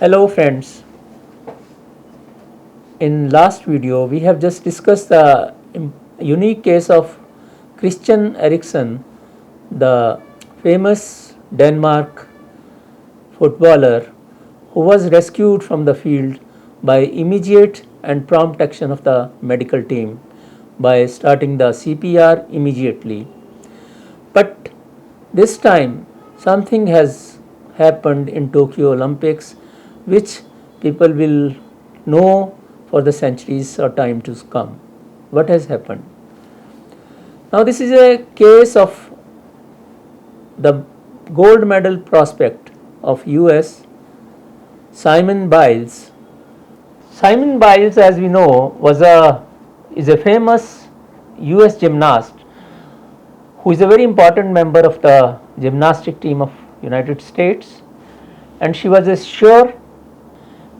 Hello friends, in last video we have just discussed the unique case of Christian Eriksen, the famous Denmark footballer who was rescued from the field by immediate and prompt action of the medical team by starting the CPR immediately. But this time something has happened in Tokyo Olympics which people will know for the centuries or time to come. What has happened? Now this is a case of the gold medal prospect of US, Simone Biles. Simone Biles, as we know, is a famous US gymnast who is a very important member of the gymnastic team of United States, and she was a sure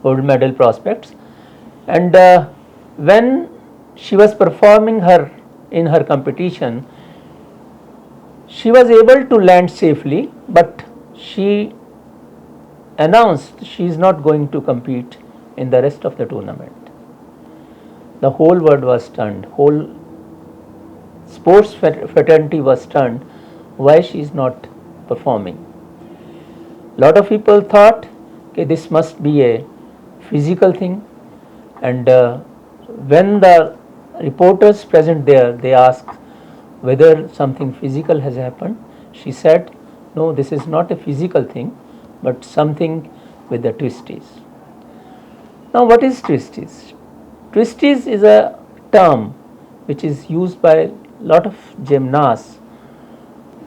gold medal prospect. And when she was performing in her competition, she was able to land safely, but she announced she is not going to compete in the rest of the tournament. The whole world was stunned, whole sports fraternity was stunned why she is not performing. Lot of people thought, okay, this must be a physical thing, and when the reporters present there, they asked whether something physical has happened. She said, no, this is not a physical thing, but something with the twisties. Now what is twisties? Twisties is a term which is used by a lot of gymnasts.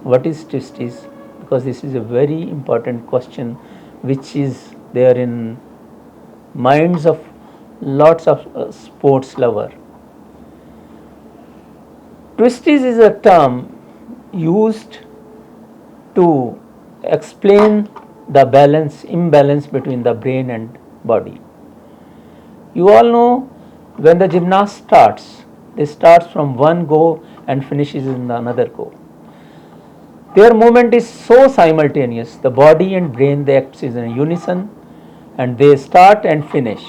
What is twisties? Because this is a very important question which is there in minds of lots of sports lover. Twisties is a term used to explain the imbalance between the brain and body. You all know when the gymnast starts, they start from one go and finishes in another go. Their movement is so simultaneous, the body and brain they act in unison and they start and finish.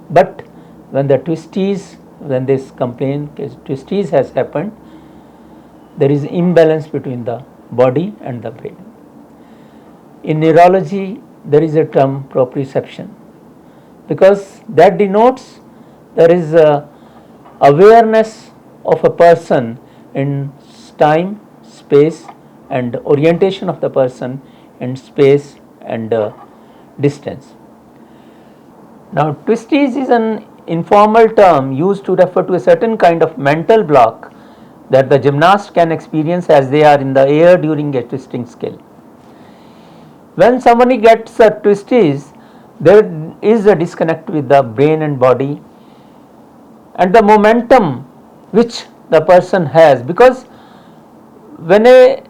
But when this complaint twisties has happened, there is imbalance between the body and the brain. In neurology, there is a term proprioception, because that denotes there is a awareness of a person in time, space, and orientation of the person in space and distance. Now, twisties is an informal term used to refer to a certain kind of mental block that the gymnast can experience as they are in the air during a twisting skill. When somebody gets a twisties, there is a disconnect with the brain and body and the momentum which the person has, because when a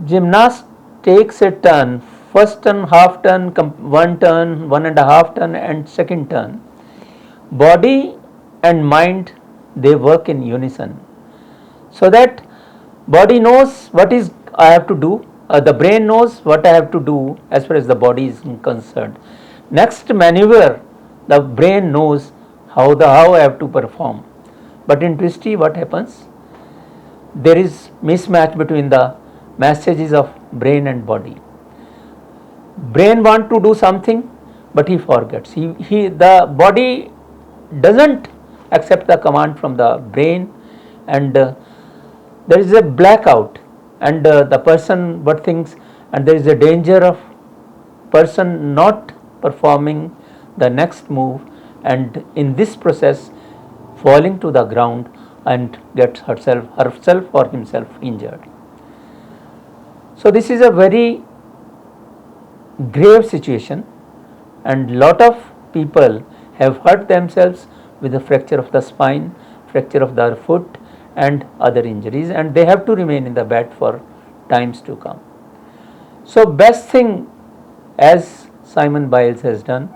gymnast takes a turn, first turn, half turn, one turn, 1.5 turn and second turn, body and mind they work in unison, so that body knows what is I have to do, the brain knows what I have to do as far as the body is concerned. Next maneuver, the brain knows how I have to perform. But in twisty, what happens? There is mismatch between the messages of brain and body. Brain want to do something, but he forgets. The body doesn't accept the command from the brain, and there is a blackout, and the person what thinks, and there is a danger of person not performing the next move, and in this process falling to the ground and gets herself or himself injured. So this is a very grave situation, and lot of people have hurt themselves with a fracture of the spine, fracture of their foot and other injuries, and they have to remain in the bed for times to come. So best thing as Simone Biles has done,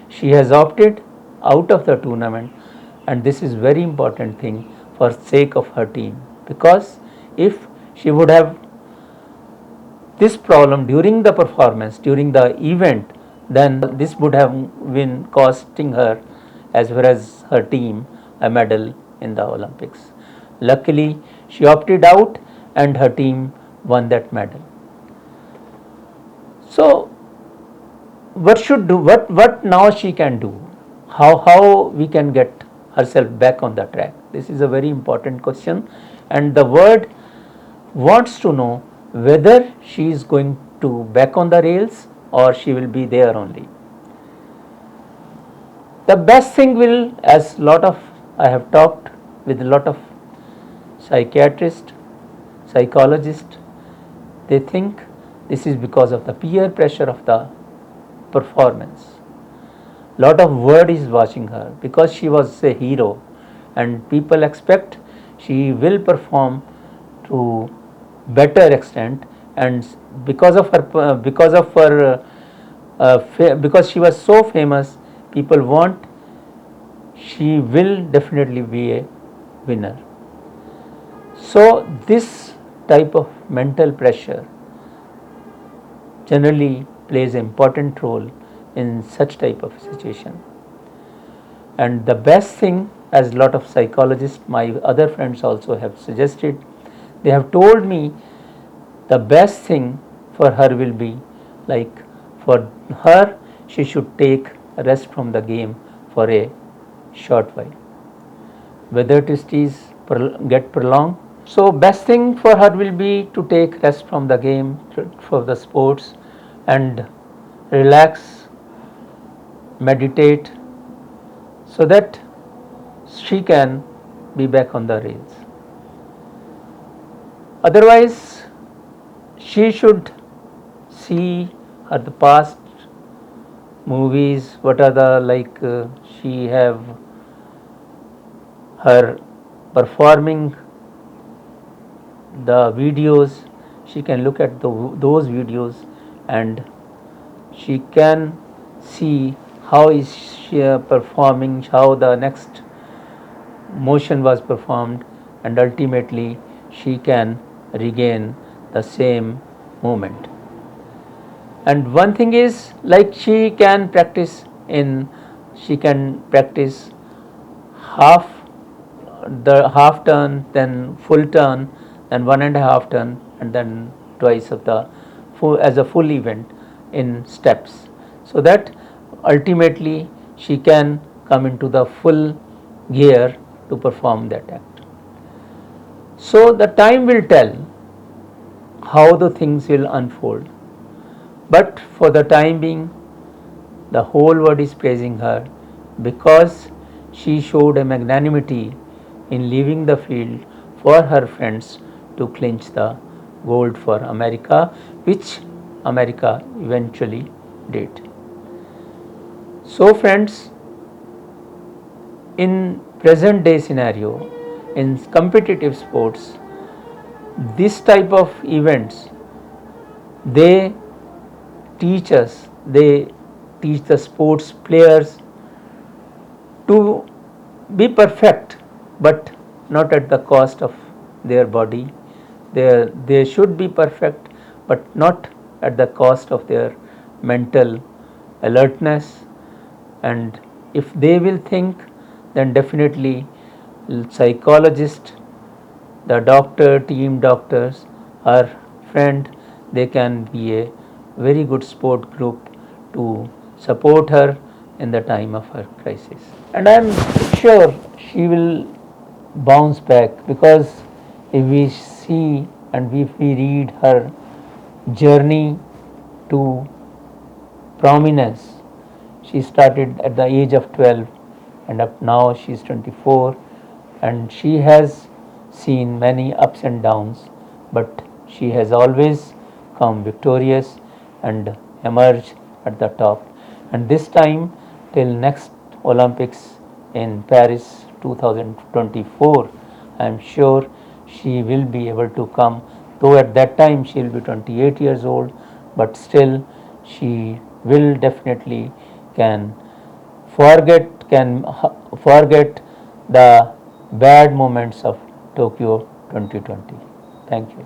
she has opted out of the tournament, and this is very important thing for sake of her team, because if she would have this problem during the performance, during the event, then this would have been costing her as well as her team a medal in the Olympics. Luckily, she opted out and her team won that medal. So, what now she can do? How we can get herself back on the track? This is a very important question, and the world wants to know whether she is going to back on the rails or she will be there only. The best thing will, as I have talked with a lot of psychiatrists, psychologists, they think this is because of the peer pressure of the performance. Lot of world is watching her because she was a hero, and people expect she will perform to better extent, and because of her because she was so famous, people want she will definitely be a winner. So this type of mental pressure generally plays an important role in such type of situation. And the best thing, as a lot of psychologists, my other friends also have suggested, they have told me the best thing for her will be, like for her, she should take a rest from the game for a short while, whether it is get prolonged. So best thing for her will be to take rest from the game, for the sports, and relax, meditate, so that she can be back on the rails. Otherwise, she should see her the past movies, what are the she have her performing the videos, she can look at those videos and she can see how is she performing, how the next motion was performed, and ultimately she can regain the same movement. And one thing is, like she can practice half turn, then full turn, then 1.5 turn, and then twice of the as a full event in steps, so that ultimately she can come into the full gear to perform that act. So the time will tell how the things will unfold, but for the time being, the whole world is praising her because she showed a magnanimity in leaving the field for her friends to clinch the gold for America, which America eventually did. So friends, in present day scenario, in competitive sports, this type of events, they teach the sports players to be perfect, but not at the cost of their body. They should be perfect, but not at the cost of their mental alertness. And if they will think, then definitely psychologist, the doctor, team doctors, her friend, they can be a very good support group to support her in the time of her crisis. And I am sure she will bounce back, because if we see and if we read her journey to prominence, she started at the age of 12 and up now she is 24, and she has seen many ups and downs, but she has always come victorious and emerged at the top. And this time, till next Olympics in Paris 2024, I am sure she will be able to come, though at that time she will be 28 years old, but still she will definitely can forget the bad moments of Tokyo 2020. Thank you.